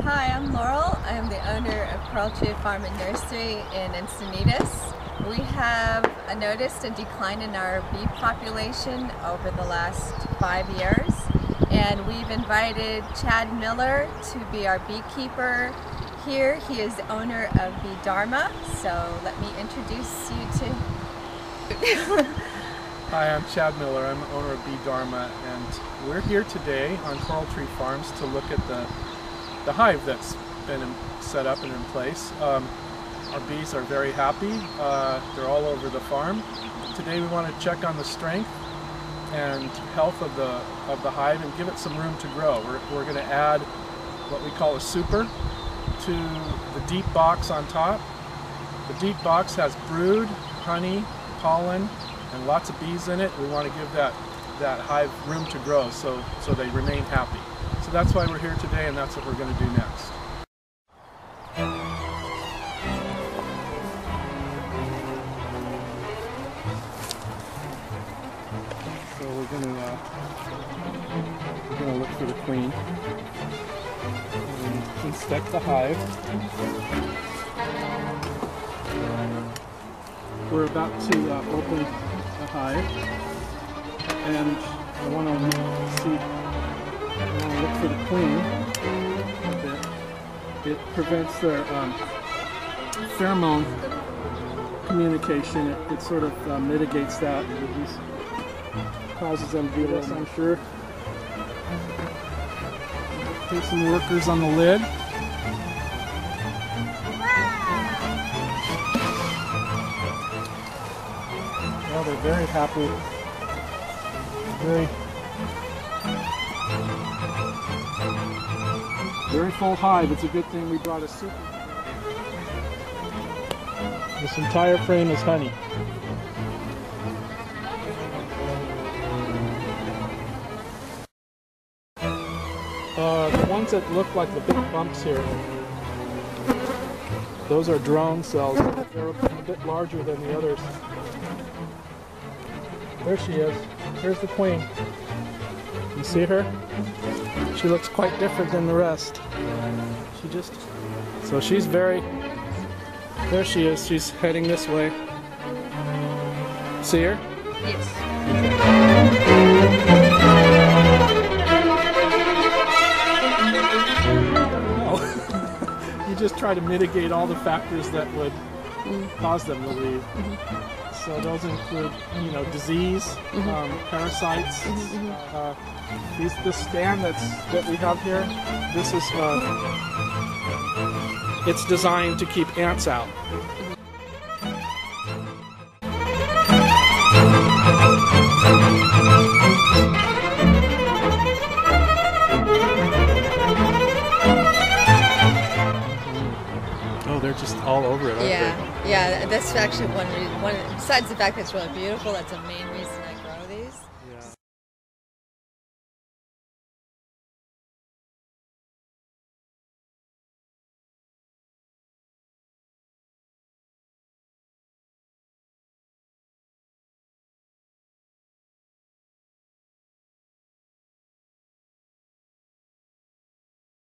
Hi, I'm Laurel. I'm the owner of Pearl Tree Farm and Nursery in Encinitas. We have noticed a decline in our bee population over the last 5 years, and we've invited Chad Miller to be our beekeeper here. He is the owner of Bee Dharma, so let me introduce you to... Hi, I'm Chad Miller. I'm the owner of Bee Dharma, and we're here today on Coral Tree Farms to look at the hive that's been set up and in place. Our bees are very happy. They're all over the farm. Today we want to check on the strength and health of the hive and give it some room to grow. We're going to add what we call a super to the deep box on top. The deep box has brood, honey, pollen, and lots of bees in it. We want to give that hive room to grow so they remain happy. So that's why we're here today, and that's what we're going to do next. So we're going to look for the queen and inspect the hive. We're about to open the hive, and I want to look for the queen. It prevents their pheromone communication. It sort of mitigates that. It causes them to be less unsure. Take some workers on the lid. Well, they're very happy. Very full hive. It's a good thing we brought a super. This entire frame is honey. The ones that look like the big bumps here, those are drone cells. They're a bit larger than the others. There she is. Here's the queen. You see her? She looks quite different than the rest. So she's very... There she is. She's heading this way. See her? Yes. No. You just try to mitigate all the factors that would cause them to leave. So those include, disease, parasites. This stand that we have here, this is it's designed to keep ants out. Oh, they're just all over it, aren't they? Yeah, that's actually one reason. Besides the fact that it's really beautiful, that's the main reason